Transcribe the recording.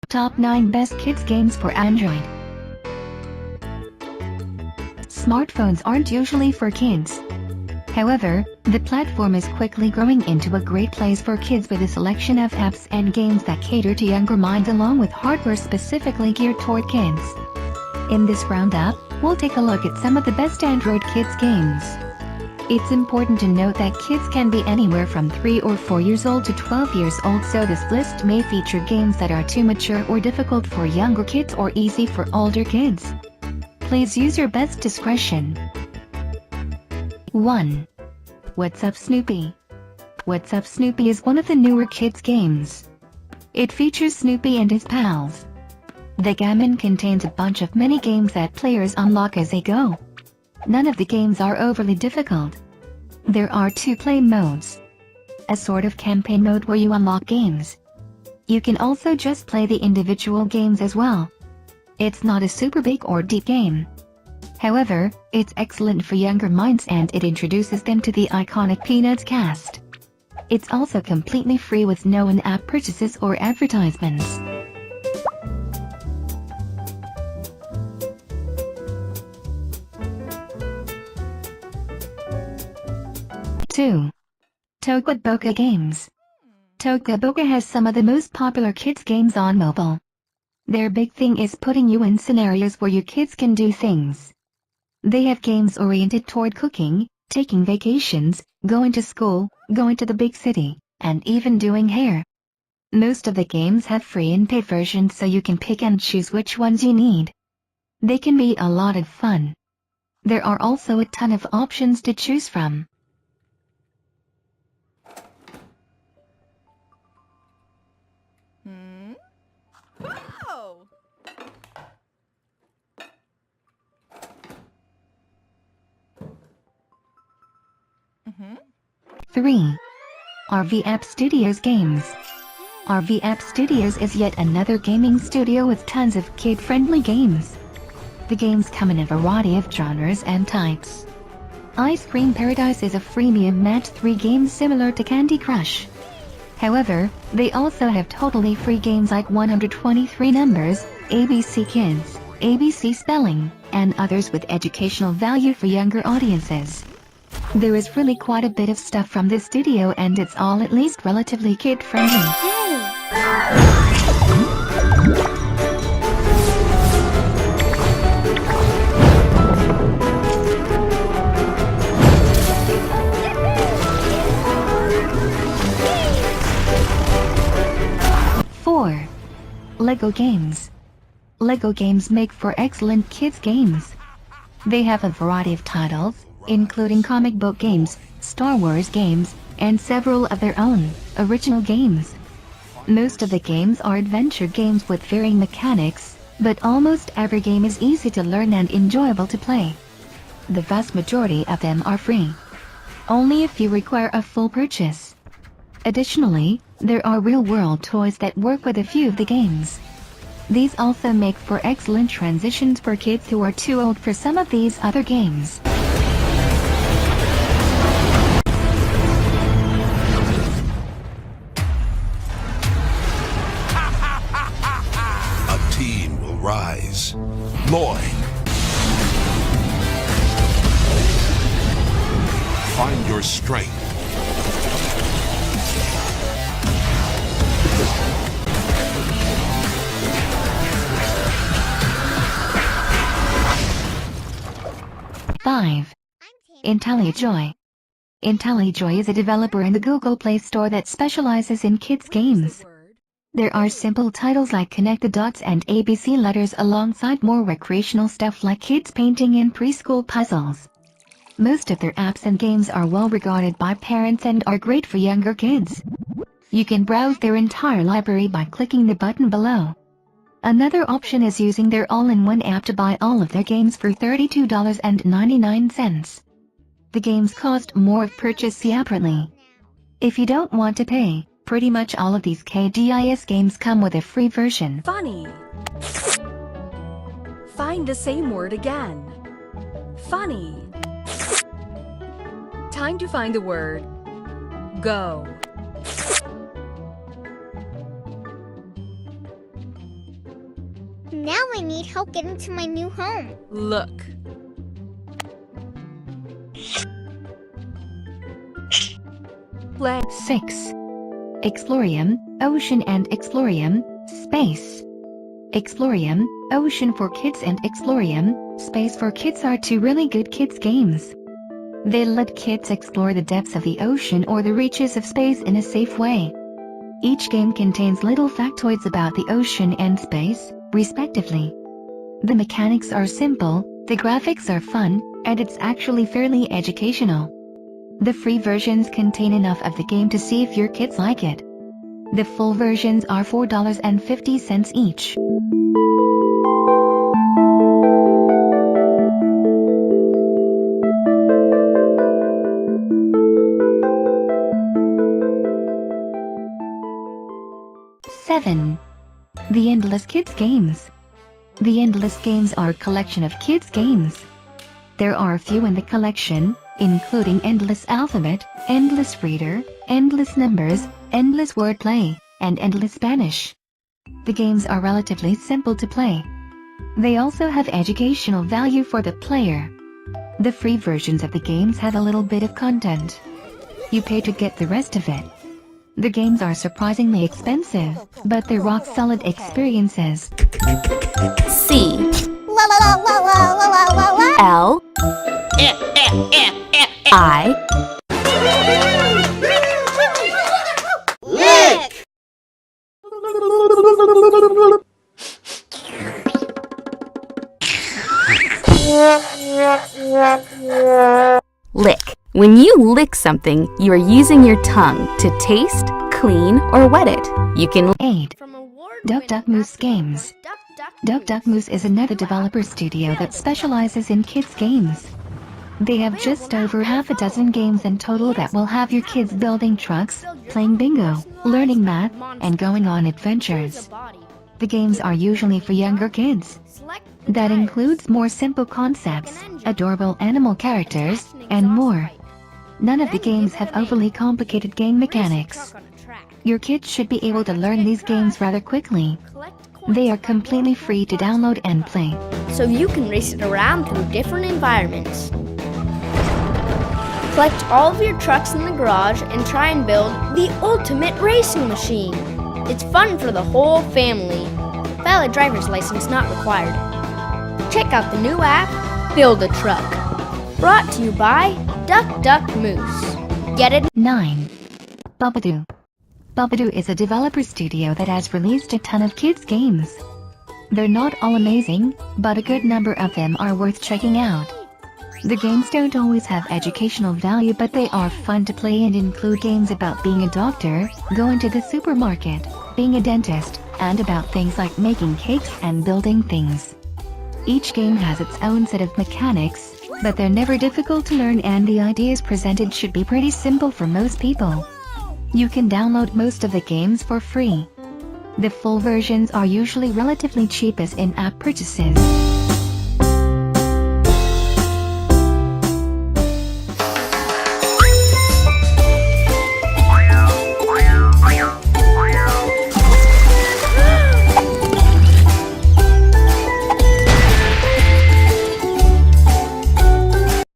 Top 9 Best Kids Games for Android. Smartphones aren't usually for kids. However, the platform is quickly growing into a great place for kids with a selection of apps and games that cater to younger minds along with hardware specifically geared toward kids. In this roundup, we'll take a look at some of the best Android kids games. It's important to note that kids can be anywhere from 3 or 4 years old to 12 years old, so this list may feature games that are too mature or difficult for younger kids or easy for older kids. Please use your best discretion. 1. What's Up Snoopy? What's Up Snoopy is one of the newer kids games. It features Snoopy and his pals. The game contains a bunch of mini games that players unlock as they go. None of the games are overly difficult. There are 2 play modes. A sort of campaign mode where you unlock games. You can also just play the individual games as well. It's not a super big or deep game. However, it's excellent for younger minds and it introduces them to the iconic Peanuts cast. It's also completely free with no in-app purchases or advertisements. 2. Boca Games. Boca has some of the most popular kids games on mobile. Their big thing is putting you in scenarios where your kids can do things. They have games oriented toward cooking, taking vacations, going to school, going to the big city, and even doing hair. Most of the games have free and paid versions so you can pick and choose which ones you need. They can be a lot of fun. There are also a ton of options to choose from. Wow! 3. RV App Studios Games. RV App Studios is yet another gaming studio with tons of kid-friendly games. The games come in a variety of genres and types. Ice Cream Paradise is a freemium match 3 game similar to Candy Crush. However, they also have totally free games like 123 Numbers, ABC Kids, ABC Spelling, and others with educational value for younger audiences. There is really quite a bit of stuff from this studio and it's all at least relatively kid-friendly. 4. LEGO Games. LEGO games make for excellent kids games. They have a variety of titles, including comic book games, Star Wars games, and several of their own original games. Most of the games are adventure games with varying mechanics, but almost every game is easy to learn and enjoyable to play. The vast majority of them are free. Only a few require a full purchase. Additionally, there are real-world toys that work with a few of the games. These also make for excellent transitions for kids who are too old for some of these other games. A team will rise. Lloyd. Find your strength. Five. IntelliJoy. IntelliJoy is a developer in the Google Play Store that specializes in kids games. There are simple titles like Connect the Dots and ABC Letters alongside more recreational stuff like kids painting and preschool puzzles. Most of their apps and games are well regarded by parents and are great for younger kids. You can browse their entire library by clicking the button below. Another option is using their all-in-one app to buy all of their games for $32.99. The games cost more if purchased separately. If you don't want to pay, pretty much all of these KDIS games come with a free version. Funny. Find the same word again. Funny. Time to find the word. Go. I need help getting to my new home. Look. Play. 6. Explorium, Ocean and Explorium, Space. Explorium, Ocean for Kids and Explorium, Space for Kids are two really good kids games. They let kids explore the depths of the ocean or the reaches of space in a safe way. Each game contains little factoids about the ocean and space, respectively. The mechanics are simple, the graphics are fun, and it's actually fairly educational. The free versions contain enough of the game to see if your kids like it. The full versions are $4.50 each. Seven. The Endless Kids Games. The Endless Games are a collection of kids' games. There are a few in the collection, including Endless Alphabet, Endless Reader, Endless Numbers, Endless Wordplay, and Endless Spanish. The games are relatively simple to play. They also have educational value for the player. The free versions of the games have a little bit of content. You pay to get the rest of it. The games are surprisingly expensive, but they're rock-solid experiences. C La la la la la la la la la. L I Lick! Lick. When you lick something, you are using your tongue to taste, clean, or wet it. You can 8. Duck Duck Mousse Games. Duck Duck Mousse is another developer studio that specializes in kids' games. They have just over half a dozen games in total that will have your kids building trucks, playing bingo, learning math, and going on adventures. The games are usually for younger kids. That includes more simple concepts, adorable animal characters, and more. None of the games have overly complicated game mechanics. Your kids should be able to learn these games rather quickly. They are completely free to download and play. So you can race it around through different environments. Collect all of your trucks in the garage and try and build the ultimate racing machine. It's fun for the whole family. Valid driver's license not required. Check out the new app, Build a Truck. Brought to you by Duck Duck Mousse. Get it? 9. Bubba Do. Bubba Do is a developer studio that has released a ton of kids' games. They're not all amazing, but a good number of them are worth checking out. The games don't always have educational value, but they are fun to play and include games about being a doctor, going to the supermarket, being a dentist, and about things like making cakes and building things. Each game has its own set of mechanics, but they're never difficult to learn, and the ideas presented should be pretty simple for most people. You can download most of the games for free. The full versions are usually relatively cheap as in-app purchases.